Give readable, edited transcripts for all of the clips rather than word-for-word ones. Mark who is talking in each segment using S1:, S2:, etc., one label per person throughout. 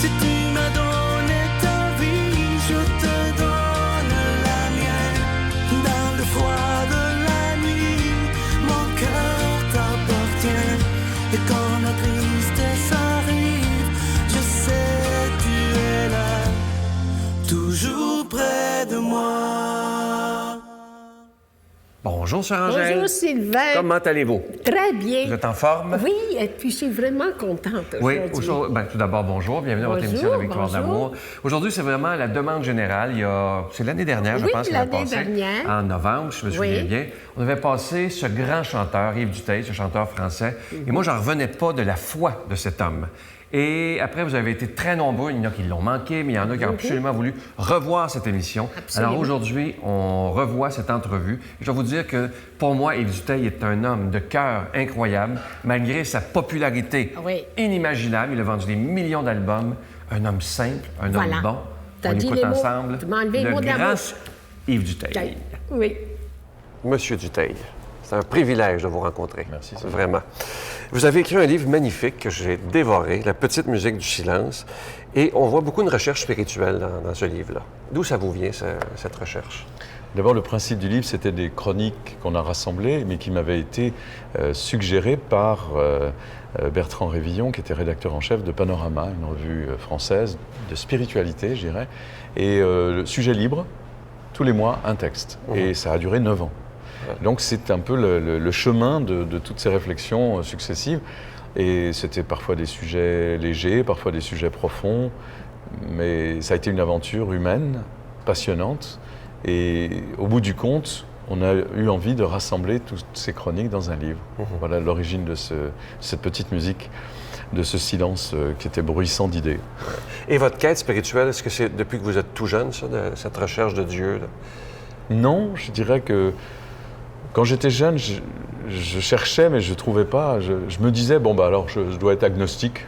S1: Si tu m'as donné ta vie, je te donne la mienne. Dans le froid de la nuit, mon cœur t'appartient. Et quand la tristesse arrive, je sais tu es là, toujours près de moi.
S2: Bonjour, Sœur Angèle.
S3: Bonjour Sylvain.
S2: Comment allez-vous?
S3: Très bien.
S2: Vous êtes en forme?
S3: Oui, et puis je suis vraiment contente
S2: Oui,
S3: aujourd'hui.
S2: tout d'abord, bonjour. Bienvenue à votre
S3: Bonjour,
S2: émission de Victoire
S3: bonjour.
S2: d'amour. Aujourd'hui, c'est vraiment la demande générale. C'est l'année dernière, je
S3: Oui,
S2: pense, qu'on a
S3: l'année
S2: passé.
S3: dernière.
S2: En novembre, je me souviens bien. On avait passé ce grand chanteur, Yves Duteil, ce chanteur français. Et moi, j'en revenais pas de la foi de cet homme. Et après, vous avez été très nombreux. Il y en a qui l'ont manqué, mais il y en a qui ont absolument voulu revoir cette émission.
S3: Absolument.
S2: Alors aujourd'hui, on revoit cette entrevue. Je dois vous dire que pour moi, Yves Duteil est un homme de cœur incroyable, malgré sa popularité inimaginable. Il a vendu des millions d'albums. Un homme simple, un homme bon.
S3: T'as
S2: On
S3: dit
S2: écoute
S3: les mots.
S2: ensemble
S3: Tu m'as enlevé le
S2: le
S3: mot
S2: grand
S3: d'amour.
S2: Yves Duteil.
S3: Oui.
S4: Monsieur Duteil, c'est un privilège de vous rencontrer.
S2: Merci.
S4: Vraiment. Vous avez écrit un livre magnifique que j'ai dévoré, La petite musique du silence, et on voit beaucoup de recherche spirituelle dans ce livre-là. D'où ça vous vient, cette recherche?
S5: D'abord, le principe du livre, c'était des chroniques qu'on a rassemblées, mais qui m'avaient été suggérées par Bertrand Révillon, qui était rédacteur en chef de Panorama, une revue française de spiritualité, je dirais. Et le sujet libre, tous les mois, un texte. Et ça a duré 9 ans. Donc c'est un peu le chemin de toutes ces réflexions successives. Et c'était parfois des sujets légers, parfois des sujets profonds. Mais ça a été une aventure humaine, passionnante. Et au bout du compte, on a eu envie de rassembler toutes ces chroniques dans un livre. Voilà l'origine de cette petite musique, de ce silence qui était bruissant d'idées.
S4: Et votre quête spirituelle, est-ce que c'est depuis que vous êtes tout jeune, ça, cette recherche de Dieu? Là?
S5: Non, je dirais que quand j'étais jeune, je cherchais, mais je ne trouvais pas. Je me disais, bon, bah alors je dois être agnostique.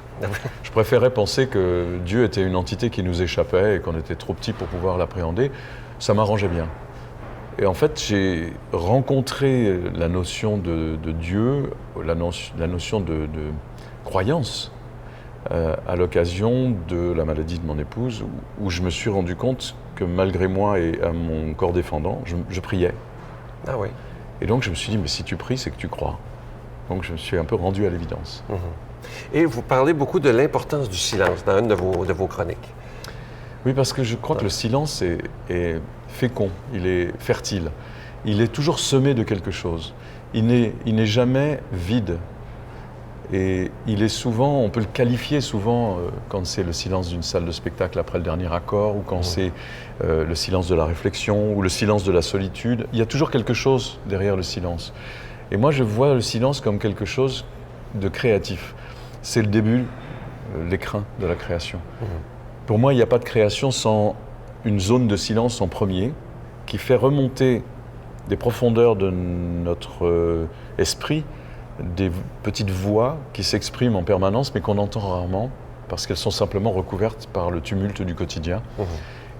S5: Je préférais penser que Dieu était une entité qui nous échappait et qu'on était trop petit pour pouvoir l'appréhender. Ça m'arrangeait bien. Et en fait, j'ai rencontré la notion de Dieu, la notion de croyance, à l'occasion de la maladie de mon épouse, où je me suis rendu compte que malgré moi et à mon corps défendant, je priais.
S4: Ah oui.
S5: Et donc je me suis dit, mais si tu pries, c'est que tu crois. Donc je me suis un peu rendu à l'évidence.
S4: Et vous parlez beaucoup de l'importance du silence dans une de vos chroniques.
S5: Oui, parce que je crois que le silence est fécond, il est fertile. Il est toujours semé de quelque chose. Il n'est jamais vide. Et il est souvent, on peut le qualifier souvent quand c'est le silence d'une salle de spectacle après le dernier accord, ou quand c'est le silence de la réflexion, ou le silence de la solitude. Il y a toujours quelque chose derrière le silence. Et moi, je vois le silence comme quelque chose de créatif. C'est le début, l'écrin de la création. Pour moi, il n'y a pas de création sans une zone de silence en premier, qui fait remonter des profondeurs de notre esprit, des petites voix qui s'expriment en permanence, mais qu'on entend rarement, parce qu'elles sont simplement recouvertes par le tumulte du quotidien.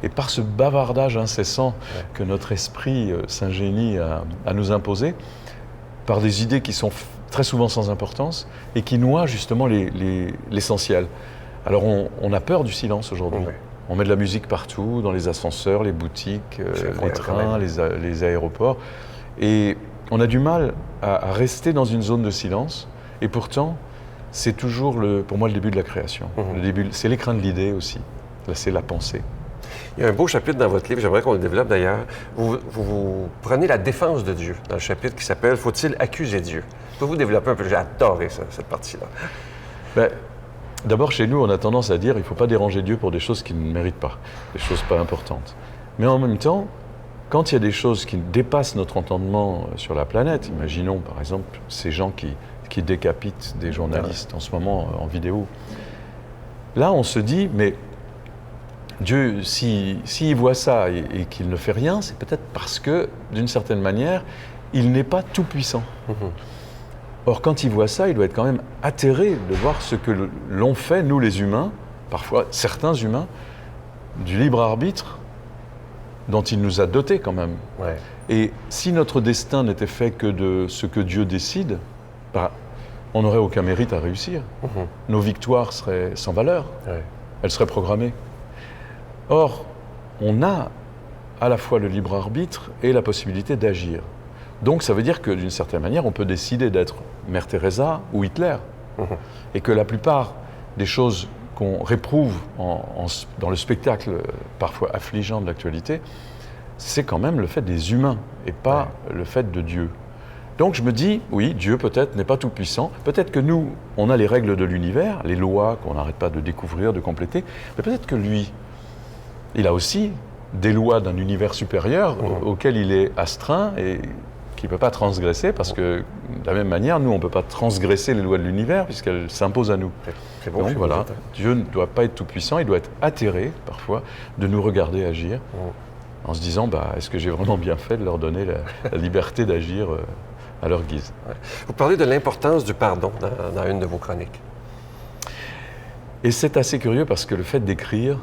S5: Et par ce bavardage incessant que notre esprit s'ingénie à nous imposer, par des idées qui sont très souvent sans importance, et qui noient justement l'essentiel. Alors on a peur du silence aujourd'hui. On met de la musique partout, dans les ascenseurs, les boutiques, les trains, les aéroports. Et on a du mal à rester dans une zone de silence. Et pourtant, c'est toujours, pour moi, le début de la création. C'est l'écrin de l'idée aussi. Là, c'est la pensée.
S4: Il y a un beau chapitre dans votre livre, j'aimerais qu'on le développe d'ailleurs. Vous prenez la défense de Dieu dans le chapitre qui s'appelle « Faut-il accuser Dieu ?» Pouvez-vous développer un peu? J'ai adoré cette partie-là.
S5: Ben, d'abord, chez nous, on a tendance à dire qu'il ne faut pas déranger Dieu pour des choses qu'il ne mérite pas, des choses pas importantes. Mais en même temps, quand il y a des choses qui dépassent notre entendement sur la planète, imaginons par exemple ces gens qui décapitent des journalistes en ce moment en vidéo, là on se dit, mais Dieu, s'il voit ça et qu'il ne fait rien, c'est peut-être parce que, d'une certaine manière, il n'est pas tout-puissant. Or, quand il voit ça, il doit être quand même atterré de voir ce que l'on fait, nous les humains, parfois certains humains, du libre arbitre dont il nous a dotés quand même. Et si notre destin n'était fait que de ce que Dieu décide, on n'aurait aucun mérite à réussir. Nos victoires seraient sans valeur. elle serait programmée. Or, on a à la fois le libre arbitre et la possibilité d'agir. Donc ça veut dire que d'une certaine manière, on peut décider d'être Mère Teresa ou Hitler. Et que la plupart des choses qu'on réprouve dans le spectacle parfois affligeant de l'actualité, c'est quand même le fait des humains et pas le fait de Dieu. Donc je me dis, oui, Dieu peut-être n'est pas tout puissant, peut-être que nous, on a les règles de l'univers, les lois qu'on n'arrête pas de découvrir, de compléter, mais peut-être que lui, il a aussi des lois d'un univers supérieur auquel il est astreint et qu'il ne peut pas transgresser, parce que de la même manière, nous, on ne peut pas transgresser les lois de l'univers puisqu'elles s'imposent à nous.
S4: C'est bon,
S5: donc voilà, Dieu ne doit pas être tout puissant, il doit être atterré parfois de nous regarder agir en se disant, est-ce que j'ai vraiment bien fait de leur donner la liberté d'agir à leur guise.
S4: Vous parlez de l'importance du pardon dans une de vos chroniques.
S5: Et c'est assez curieux parce que le fait d'écrire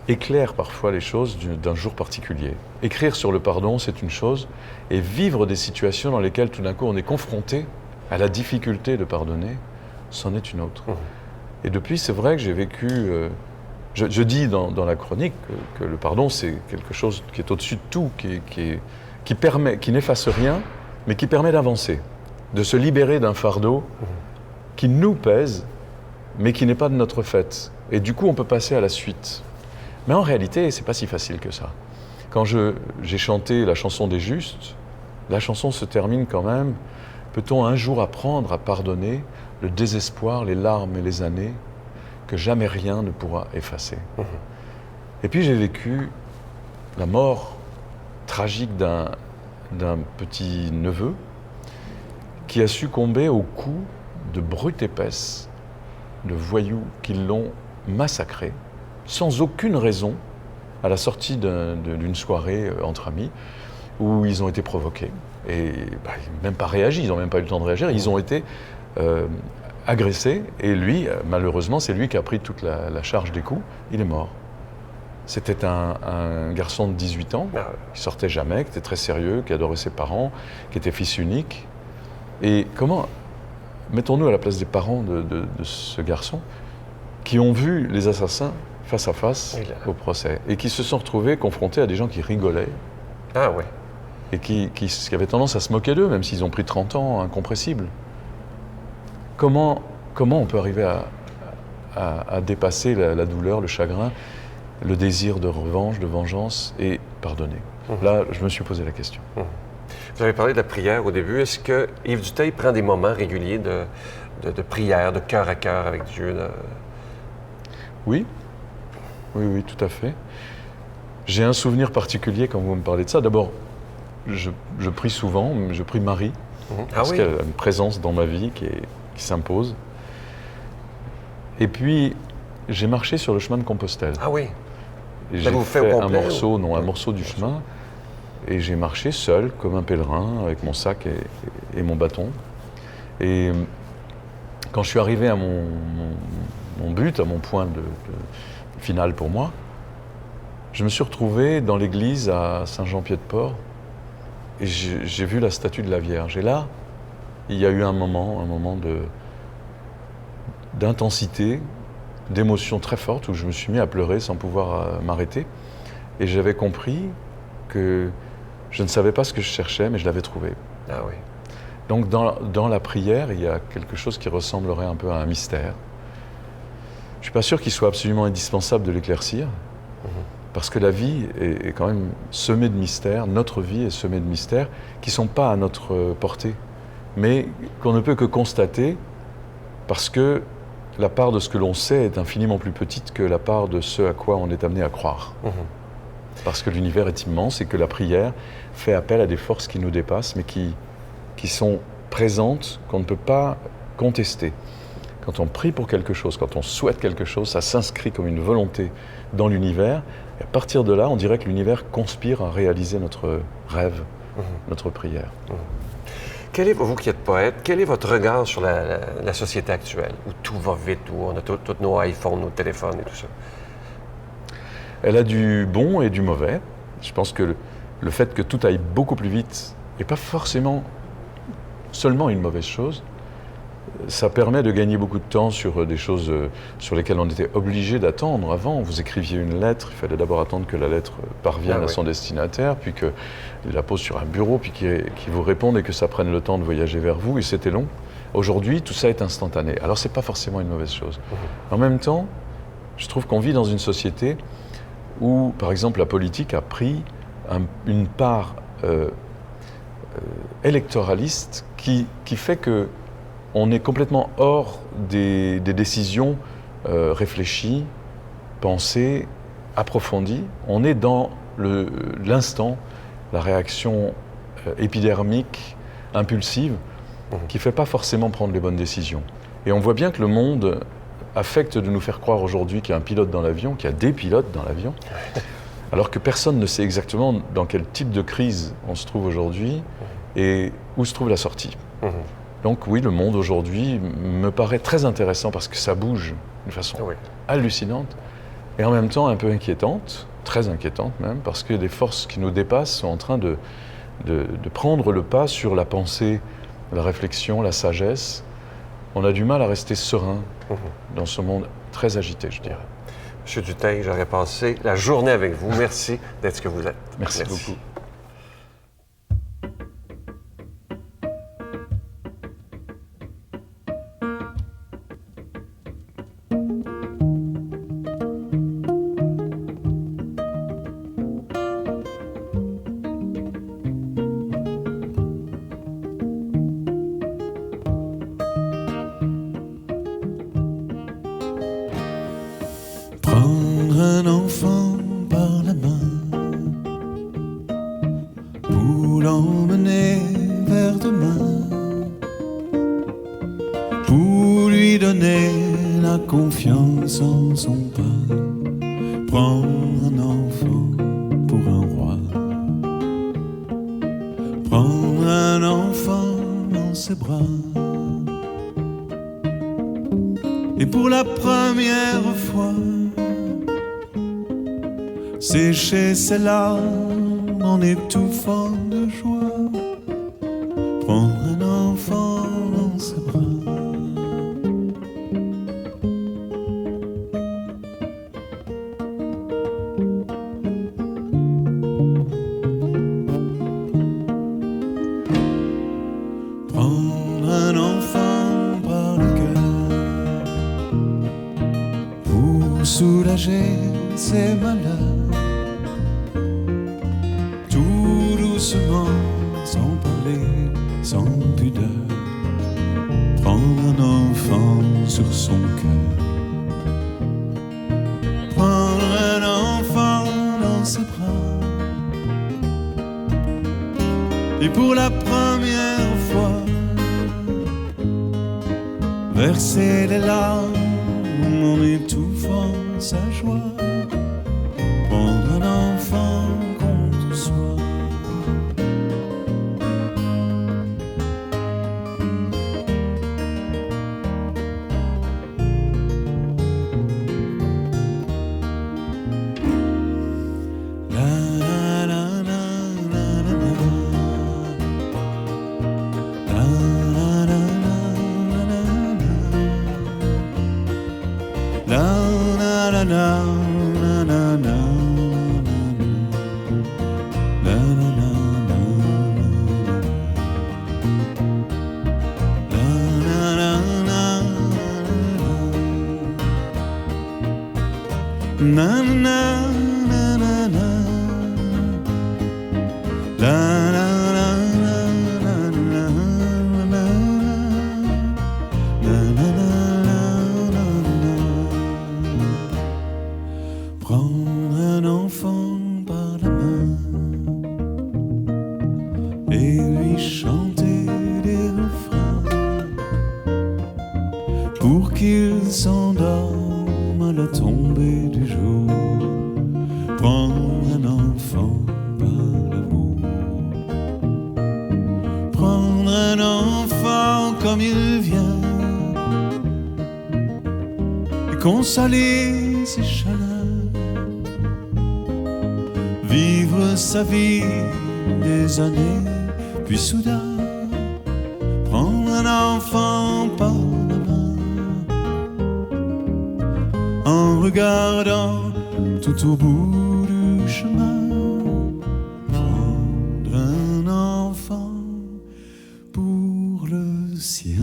S5: éclaire parfois les choses d'un jour particulier. Écrire sur le pardon, c'est une chose, et vivre des situations dans lesquelles tout d'un coup on est confronté à la difficulté de pardonner, c'en est une autre. Et depuis, c'est vrai que j'ai vécu... je dis dans la chronique que le pardon, c'est quelque chose qui est au-dessus de tout, qui n'efface rien, mais qui permet d'avancer, de se libérer d'un fardeau qui nous pèse, mais qui n'est pas de notre fait. Et du coup, on peut passer à la suite. Mais en réalité, c'est pas si facile que ça. Quand j'ai chanté la chanson des justes, la chanson se termine quand même. Peut-on un jour apprendre à pardonner le désespoir, les larmes et les années que jamais rien ne pourra effacer. Et puis j'ai vécu la mort tragique d'un petit neveu qui a succombé au coup de brutes épaisses, de voyous qui l'ont massacré, sans aucune raison, à la sortie d'une soirée entre amis, où ils ont été provoqués. Et ils n'ont même pas réagi, ils n'ont même pas eu le temps de réagir, ils ont été agressés, et lui, malheureusement, c'est lui qui a pris toute la charge des coups, il est mort. C'était un garçon de 18 ans, qui sortait jamais, qui était très sérieux, qui adorait ses parents, qui était fils unique. Et mettons-nous à la place des parents de ce garçon, qui ont vu les assassins face à face au procès, et qui se sont retrouvés confrontés à des gens qui rigolaient.
S4: Ah ouais.
S5: Et qui avaient tendance à se moquer d'eux, même s'ils ont pris 30 ans incompressibles. Comment on peut arriver à dépasser la douleur, le chagrin, le désir de revanche, de vengeance, et pardonner? Là, je me suis posé la question.
S4: Vous avez parlé de la prière au début. Est-ce que Yves Dutheil prend des moments réguliers de prière, de cœur à cœur avec Dieu?
S5: Oui, tout à fait. J'ai un souvenir particulier quand vous me parlez de ça. D'abord, je prie souvent, je prie Marie, parce qu'elle a une présence dans ma vie qui s'impose. Et puis, j'ai marché sur le chemin de Compostelle.
S4: Ah oui?
S5: Et j'ai fait un morceau du chemin, et j'ai marché seul, comme un pèlerin, avec mon sac et mon bâton. Et quand je suis arrivé à mon but, à mon point final pour moi, je me suis retrouvé dans l'église à Saint-Jean-Pied-de-Port, et j'ai vu la statue de la Vierge. Et là, il y a eu un moment d'intensité, d'émotion très forte, où je me suis mis à pleurer sans pouvoir m'arrêter. Et j'avais compris que je ne savais pas ce que je cherchais, mais je l'avais trouvé.
S4: Ah oui.
S5: Donc dans la prière, il y a quelque chose qui ressemblerait un peu à un mystère. Je ne suis pas sûr qu'il soit absolument indispensable de l'éclaircir, parce que la vie est quand même semée de mystères, notre vie est semée de mystères qui ne sont pas à notre portée, mais qu'on ne peut que constater parce que la part de ce que l'on sait est infiniment plus petite que la part de ce à quoi on est amené à croire. Parce que l'univers est immense et que la prière fait appel à des forces qui nous dépassent, mais qui sont présentes, qu'on ne peut pas contester. Quand on prie pour quelque chose, quand on souhaite quelque chose, ça s'inscrit comme une volonté dans l'univers. Et à partir de là, on dirait que l'univers conspire à réaliser notre rêve, notre prière.
S4: Quel est, vous qui êtes poète, quel est votre regard sur la société actuelle, où tout va vite, où on a tous nos iPhones, nos téléphones et tout ça?
S5: Elle a du bon et du mauvais. Je pense que le fait que tout aille beaucoup plus vite n'est pas forcément seulement une mauvaise chose, ça permet de gagner beaucoup de temps sur des choses sur lesquelles on était obligé d'attendre. Avant, vous écriviez une lettre, il fallait d'abord attendre que la lettre parvienne à son destinataire, puis qu'il la pose sur un bureau, puis qu'il vous réponde et que ça prenne le temps de voyager vers vous, et c'était long. Aujourd'hui, tout ça est instantané. Alors, c'est pas forcément une mauvaise chose. En même temps, je trouve qu'on vit dans une société où, par exemple, la politique a pris une part électoraliste qui fait que on est complètement hors des décisions réfléchies, pensées, approfondies. On est dans l'instant, la réaction épidermique, impulsive, qui ne fait pas forcément prendre les bonnes décisions. Et on voit bien que le monde affecte de nous faire croire aujourd'hui qu'il y a un pilote dans l'avion, qu'il y a des pilotes dans l'avion, alors que personne ne sait exactement dans quel type de crise on se trouve aujourd'hui et où se trouve la sortie. Donc oui, le monde aujourd'hui me paraît très intéressant parce que ça bouge d'une façon hallucinante et en même temps un peu inquiétante, très inquiétante même, parce que des forces qui nous dépassent sont en train de prendre le pas sur la pensée, la réflexion, la sagesse. On a du mal à rester serein dans ce monde très agité, je dirais.
S4: Monsieur Dutheil, j'aurais passé la journée avec vous. Merci d'être ce que vous êtes.
S5: Merci beaucoup.
S1: Prendre un enfant par la main pour l'emmener vers demain, pour lui donner la confiance en son pas. Prendre un enfant pour un roi, prendre un enfant dans ses bras. Et pour la première fois, sécher ses larmes en étouffant de joie, prendre un enfant dans ses bras. Prendre un enfant par le cœur pour soulager ses malheurs, tout doucement, sans parler, sans pudeur. Prendre un enfant sur son cœur, prendre un enfant dans ses bras, et pour la première fois, verser des larmes en étouffant sa joie. Prendre un enfant contre soi. Na na na na na, la la la la la la la, la la la la. Prendre un enfant par la main et lui chanter des refrains pour qu'il s'endorme à la tombée du jour. Prendre un enfant par l'amour, prendre un enfant comme il vient et consoler ses chagrins, vivre sa vie des années, puis soudain prendre un enfant par
S6: regardant tout au bout du chemin, prendre un enfant pour le sien.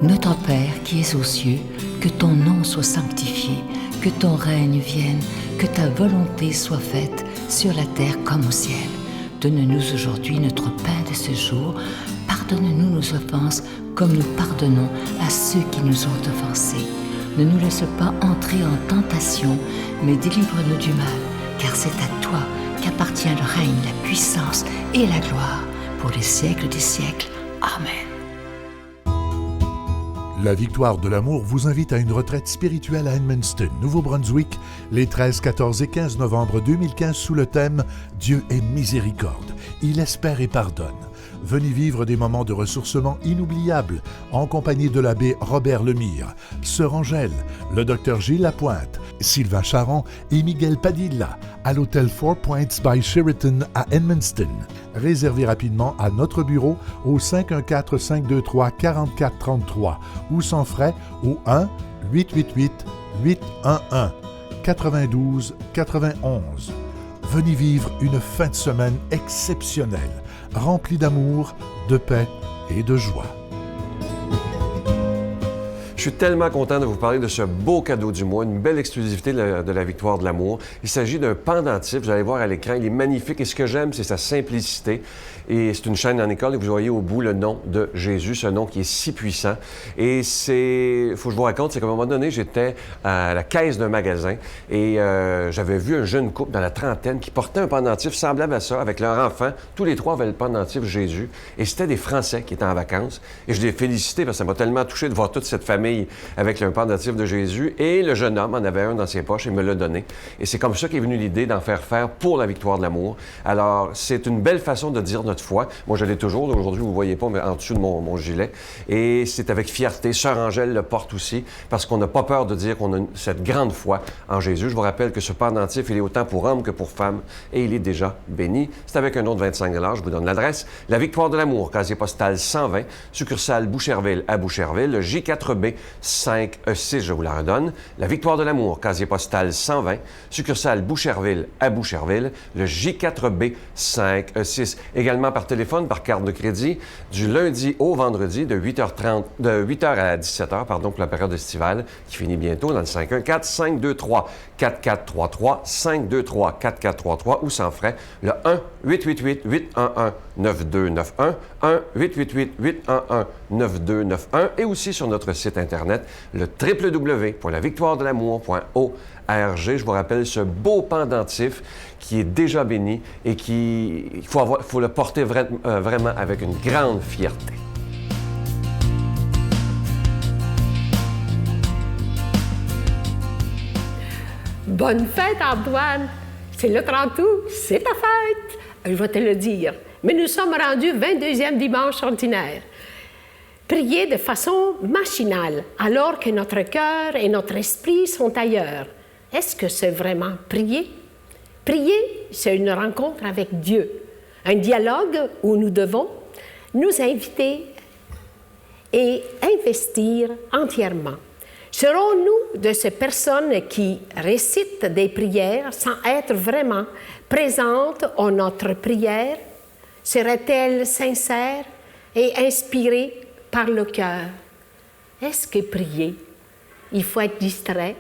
S7: Notre Père qui es aux cieux, que ton nom soit sanctifié, que ton règne vienne, que ta volonté soit faite sur la terre comme au ciel. Donne-nous aujourd'hui notre pain de ce jour. Pardonne-nous nos offenses comme nous pardonnons à ceux qui nous ont offensés. Ne nous laisse pas entrer en tentation, mais délivre-nous du mal, car c'est à toi qu'appartient le règne, la puissance et la gloire pour les siècles des siècles. Amen.
S8: La Victoire de l'amour vous invite à une retraite spirituelle à Edmundston, Nouveau-Brunswick, les 13, 14 et 15 novembre 2015 sous le thème « Dieu est miséricorde, il espère et pardonne ». Venez vivre des moments de ressourcement inoubliables en compagnie de l'abbé Robert Lemire, Sœur Angèle, le docteur Gilles Lapointe, Sylvain Charon et Miguel Padilla à l'hôtel Four Points by Sheraton à Edmundston. Réservez rapidement à notre bureau au 514-523-4433 ou sans frais au 1-888-811-92-91. Venez vivre une fin de semaine exceptionnelle, remplie d'amour, de paix et de joie.
S4: Je suis tellement content de vous parler de ce beau cadeau du mois, une belle exclusivité de la Victoire de l'amour. Il s'agit d'un pendentif, vous allez voir à l'écran, il est magnifique et ce que j'aime, c'est sa simplicité. Et c'est une chaîne en école et vous voyez au bout le nom de Jésus, ce nom qui est si puissant. Et il faut que je vous raconte, c'est qu'à un moment donné, j'étais à la caisse d'un magasin et j'avais vu un jeune couple dans la trentaine qui portait un pendentif semblable à ça avec leur enfant. Tous les trois avaient le pendentif Jésus et c'était des Français qui étaient en vacances. Et je les félicitais parce que ça m'a tellement touché de voir toute cette famille avec le pendentif de Jésus. Et le jeune homme en avait un dans ses poches et me l'a donné. Et c'est comme ça qu'est venue l'idée d'en faire pour la Victoire de l'amour. Alors, c'est une belle façon de dire notre foi. Moi, je l'ai toujours. Aujourd'hui, vous ne voyez pas, mais en dessous de mon gilet. Et c'est avec fierté. Sœur Angèle le porte aussi parce qu'on n'a pas peur de dire qu'on a cette grande foi en Jésus. Je vous rappelle que ce pendentif, il est autant pour hommes que pour femmes et il est déjà béni. C'est avec un autre 25 $. Je vous donne l'adresse. La Victoire de l'amour, casier postal 120, succursale Boucherville à Boucherville, le J4B 5E6, je vous la redonne. La Victoire de l'amour, casier postal 120, succursale Boucherville à Boucherville, le J4B 5E6. Également par téléphone, par carte de crédit, du lundi au vendredi, de 8h à 17h, pour la période estivale, qui finit bientôt dans le 514-523-4433, 523-4433 ou sans frais, le 1-888-811-9291, 1-888-811-9291 et aussi sur notre site Internet, le www.lavictoiredelamour.org. Je vous rappelle ce beau pendentif qui est déjà béni et il faut le porter vraiment avec une grande fierté.
S3: Bonne fête, Antoine! C'est le 30 août, c'est ta fête! Je vais te le dire. Mais nous sommes rendus 22e dimanche ordinaire. Prier de façon machinale, alors que notre cœur et notre esprit sont ailleurs. Est-ce que c'est vraiment prier? Prier, c'est une rencontre avec Dieu, un dialogue où nous devons nous inviter et investir entièrement. Serons-nous de ces personnes qui récitent des prières sans être vraiment présentes en notre prière? Serait-elle sincère et inspirée par le cœur? Est-ce que prier, il faut être distrait?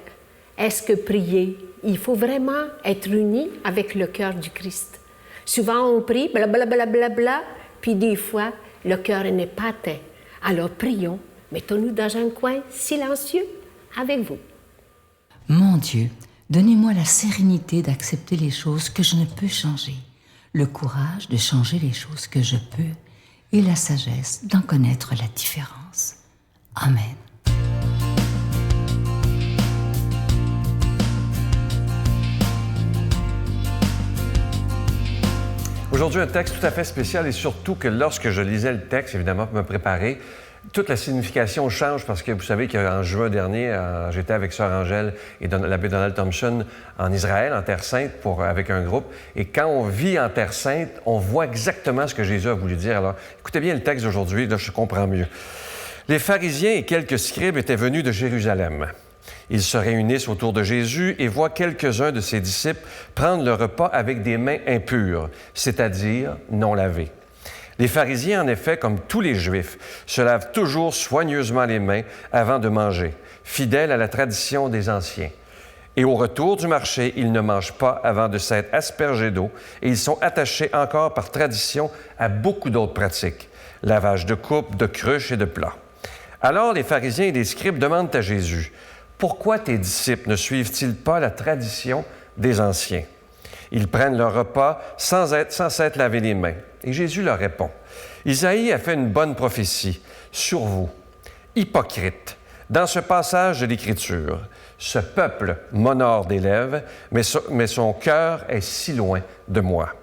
S3: Est-ce que prier, il faut vraiment être uni avec le cœur du Christ? Souvent, on prie, blablabla, bla, bla, bla, puis des fois, le cœur n'est pas atteint. Alors, prions, mettons-nous dans un coin silencieux avec vous.
S7: Mon Dieu, donnez-moi la sérénité d'accepter les choses que je ne peux changer, le courage de changer les choses que je peux et la sagesse d'en connaître la différence. Amen.
S2: Aujourd'hui, un texte tout à fait spécial et surtout que lorsque je lisais le texte, évidemment, pour me préparer, toute la signification change parce que vous savez qu'en juin dernier, j'étais avec Sœur Angèle et l'abbé Donald Thompson en Israël, en Terre Sainte, avec un groupe. Et quand on vit en Terre Sainte, on voit exactement ce que Jésus a voulu dire. Alors, écoutez bien le texte d'aujourd'hui, là, je comprends mieux. Les pharisiens et quelques scribes étaient venus de Jérusalem. Ils se réunissent autour de Jésus et voient quelques-uns de ses disciples prendre le repas avec des mains impures, c'est-à-dire non lavées. Les pharisiens, en effet, comme tous les Juifs, se lavent toujours soigneusement les mains avant de manger, fidèles à la tradition des anciens. Et au retour du marché, ils ne mangent pas avant de s'être aspergés d'eau, et ils sont attachés encore par tradition à beaucoup d'autres pratiques, lavage de coupes, de cruches et de plats. Alors les pharisiens et les scribes demandent à Jésus, « Pourquoi tes disciples ne suivent-ils pas la tradition des anciens? » Ils prennent leur repas sans s'être lavé les mains. Et Jésus leur répond, « Isaïe a fait une bonne prophétie sur vous, hypocrites, dans ce passage de l'Écriture. Ce peuple m'honore des lèvres, mais son cœur est si loin de moi.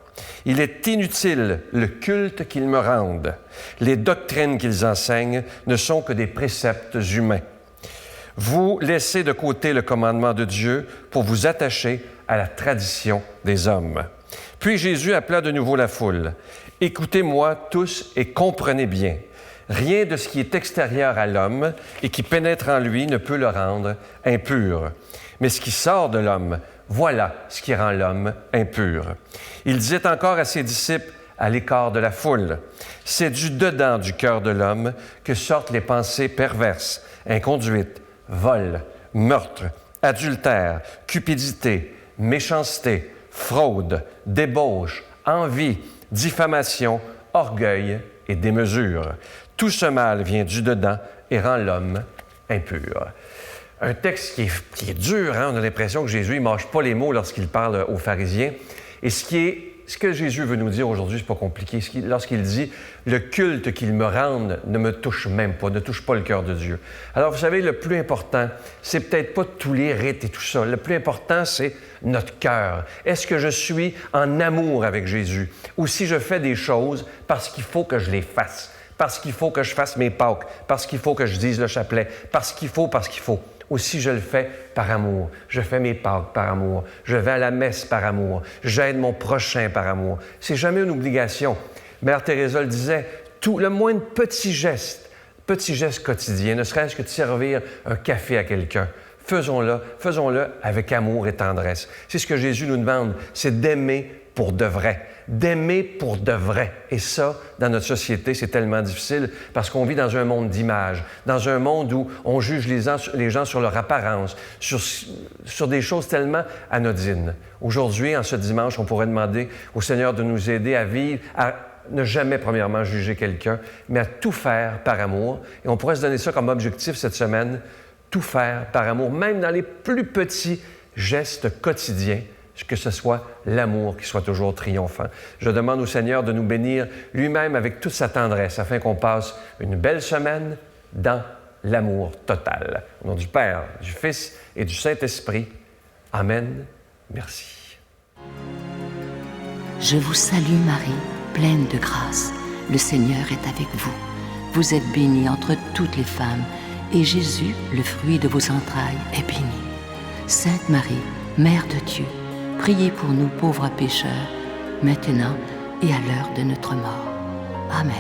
S2: Il est inutile le culte qu'ils me rendent. Les doctrines qu'ils enseignent ne sont que des préceptes humains. Vous laissez de côté le commandement de Dieu pour vous attacher à la tradition des hommes. » Puis Jésus appela de nouveau la foule. « Écoutez-moi tous et comprenez bien. Rien de ce qui est extérieur à l'homme et qui pénètre en lui ne peut le rendre impur. Mais ce qui sort de l'homme, voilà ce qui rend l'homme impur. » Il disait encore à ses disciples, à l'écart de la foule, « C'est du dedans du cœur de l'homme que sortent les pensées perverses, inconduites, vol, meurtre, adultère, cupidité, méchanceté, fraude, débauche, envie, diffamation, orgueil et démesure. Tout ce mal vient du dedans et rend l'homme impur. » Un texte qui est dur, hein? On a l'impression que Jésus ne mâche pas les mots lorsqu'il parle aux pharisiens. Et ce que Jésus veut nous dire aujourd'hui, c'est pas compliqué. Lorsqu'il dit « Le culte qu'ils me rendent ne me touche même pas, ne touche pas le cœur de Dieu. » Alors, vous savez, le plus important, c'est peut-être pas tous les rites et tout ça. Le plus important, c'est notre cœur. Est-ce que je suis en amour avec Jésus? Ou si je fais des choses parce qu'il faut que je les fasse, parce qu'il faut que je fasse mes Pâques, parce qu'il faut que je dise le chapelet, parce qu'il faut. Ou si je le fais par amour, je fais mes Pâques par amour, je vais à la messe par amour, j'aide mon prochain par amour. C'est jamais une obligation. Mère Teresa le disait, le moindre petit geste quotidien, ne serait-ce que de servir un café à quelqu'un. Faisons-le avec amour et tendresse. C'est ce que Jésus nous demande, c'est d'aimer pour de vrai. D'aimer pour de vrai. Et ça, dans notre société, c'est tellement difficile parce qu'on vit dans un monde d'images, dans un monde où on juge les gens sur leur apparence, sur des choses tellement anodines. Aujourd'hui, en ce dimanche, on pourrait demander au Seigneur de nous aider à vivre, à ne jamais, premièrement, juger quelqu'un, mais à tout faire par amour. Et on pourrait se donner ça comme objectif cette semaine, tout faire par amour, même dans les plus petits gestes quotidiens, que ce soit l'amour qui soit toujours triomphant. Je demande au Seigneur de nous bénir lui-même avec toute sa tendresse afin qu'on passe une belle semaine dans l'amour total. Au nom du Père, du Fils et du Saint-Esprit. Amen. Merci.
S7: Je vous salue Marie, pleine de grâce. Le Seigneur est avec vous. Vous êtes bénie entre toutes les femmes, et Jésus, le fruit de vos entrailles, est béni. Sainte Marie, Mère de Dieu, priez pour nous pauvres pécheurs, maintenant et à l'heure de notre mort. Amen.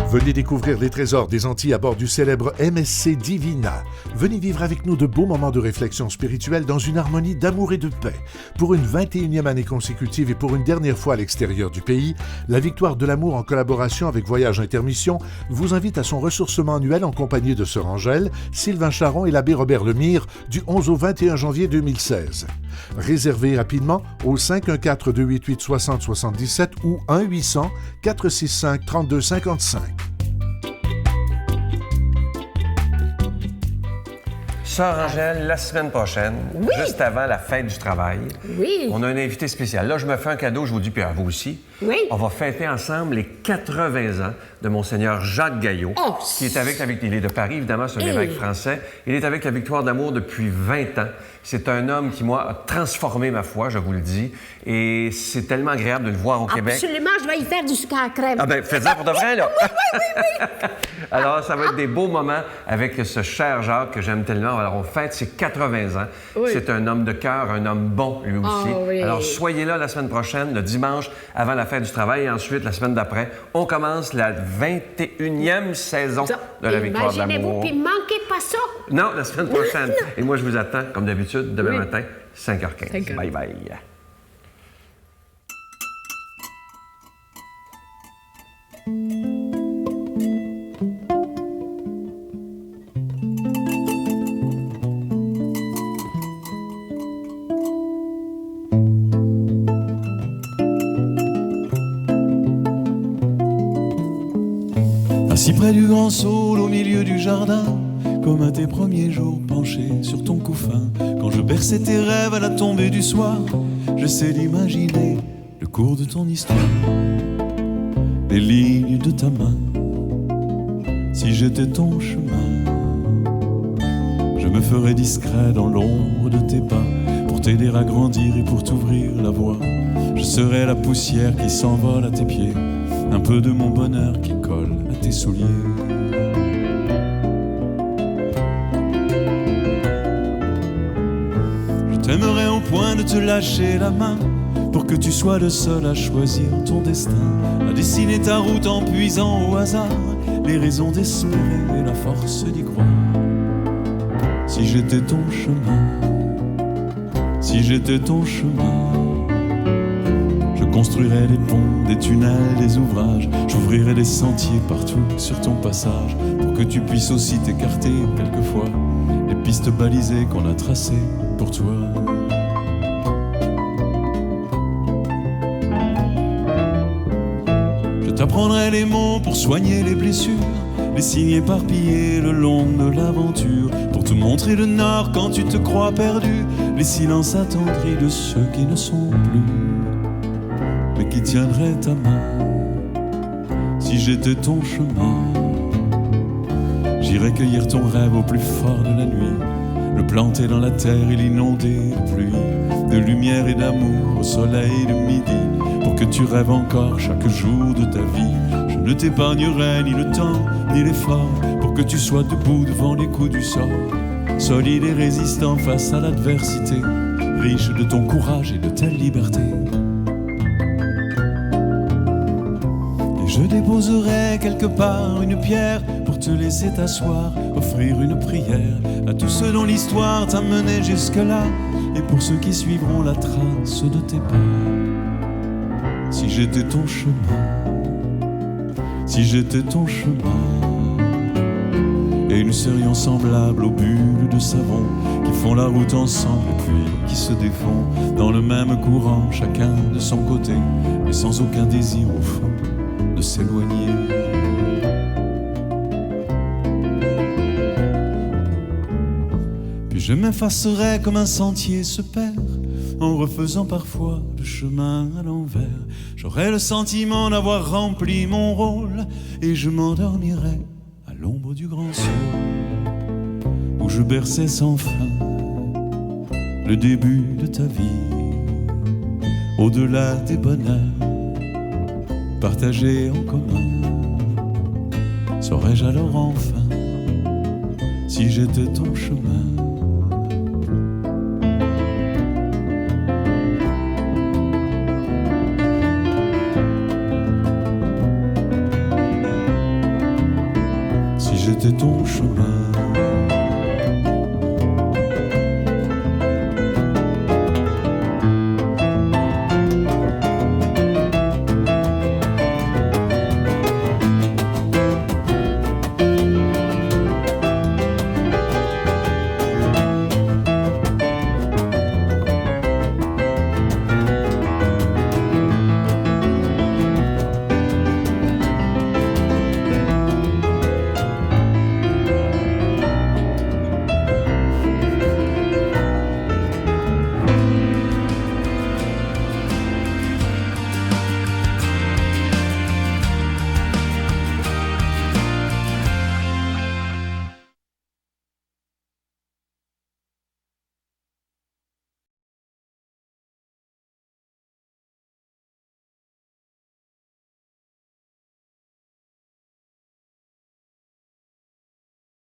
S8: Venez découvrir les trésors des Antilles à bord du célèbre MSC Divina. Venez vivre avec nous de beaux moments de réflexion spirituelle dans une harmonie d'amour et de paix. Pour une 21e année consécutive et pour une dernière fois à l'extérieur du pays, la Victoire de l'amour en collaboration avec Voyage Intermission vous invite à son ressourcement annuel en compagnie de Sœur Angèle, Sylvain Charon et l'abbé Robert Lemire du 11 au 21 janvier 2016. Réservez rapidement au 514-288-6077 ou 1-800-465-3255.
S2: Sœur Angèle, la semaine prochaine, juste avant la fête du travail, on a un invité spécial. Là, je me fais un cadeau, je vous dis, puis à vous aussi.
S3: Oui.
S2: On va fêter ensemble les 80 ans de Monseigneur Jacques Gaillot, qui est avec la Victoire. Il est de Paris, évidemment, c'est un évêque français. Il est avec la Victoire d'Amour depuis 20 ans. C'est un homme qui, moi, a transformé ma foi, je vous le dis. Et c'est tellement agréable de le voir au Québec.
S3: Absolument, je vais y faire du sucre à crème.
S2: Ah ben, faites-en pour de vrai, là! oui. Alors, ça va être des beaux moments avec ce cher Jacques que j'aime tellement. Alors, on fête ses 80 ans. Oui. C'est un homme de cœur, un homme bon, lui aussi.
S3: Oh, oui.
S2: Alors, soyez là la semaine prochaine, le dimanche, avant la fête du travail. Et ensuite, la semaine d'après, on commence la 21e saison de la Victoire de l'Amour.
S3: Imaginez-vous, puis manquez pas ça!
S2: Non, la semaine prochaine. Et moi, je vous attends, comme d'habitude, demain matin, 5h15. Bye-bye.
S6: Assis près du grand saule au milieu du jardin, comme à tes premiers jours penchés sur ton couffin. Quand je berçais tes rêves à la tombée du soir, j'essaie d'imaginer le cours de ton histoire, les lignes de ta main. Si j'étais ton chemin, je me ferais discret dans l'ombre de tes pas, pour t'aider à grandir et pour t'ouvrir la voie. Je serais la poussière qui s'envole à tes pieds, un peu de mon bonheur qui colle à tes souliers. Je t'aimerais au point de te lâcher la main, pour que tu sois le seul à choisir ton destin, à dessiner ta route en puisant au hasard les raisons d'espérer et la force d'y croire. Si j'étais ton chemin, si j'étais ton chemin, je construirais des ponts, des tunnels, des ouvrages, j'ouvrirais des sentiers partout sur ton passage, pour que tu puisses aussi t'écarter quelquefois les pistes balisées qu'on a tracées pour toi. Je t'apprendrai les mots pour soigner les blessures, les signes éparpillés le long de l'aventure, pour te montrer le nord quand tu te crois perdu, les silences attendris de ceux qui ne sont plus, mais qui tiendraient ta main. Si j'étais ton chemin, j'irais cueillir ton rêve au plus fort de la nuit, le planter dans la terre et l'inonder de pluie, de lumière et d'amour au soleil de midi, pour que tu rêves encore chaque jour de ta vie. Je ne t'épargnerai ni le temps ni l'effort, pour que tu sois debout devant les coups du sort, solide et résistant face à l'adversité, riche de ton courage et de ta liberté. Et je déposerai quelque part une pierre pour te laisser t'asseoir, offrir une prière à tous ceux dont l'histoire t'a mené jusque-là, et pour ceux qui suivront la trace de tes pas. Si j'étais ton chemin, si j'étais ton chemin, et nous serions semblables aux bulles de savon qui font la route ensemble et puis qui se défont dans le même courant, chacun de son côté, mais sans aucun désir au fond de s'éloigner. Puis je m'effacerai comme un sentier se perd, en refaisant parfois le chemin à l'envers. J'aurai le sentiment d'avoir rempli mon rôle, et je m'endormirai à l'ombre du grand ciel, où je berçais sans fin le début de ta vie, au-delà des bonheurs partagés en commun. Saurais-je alors enfin si j'étais ton chemin? Si j'étais ton chemin.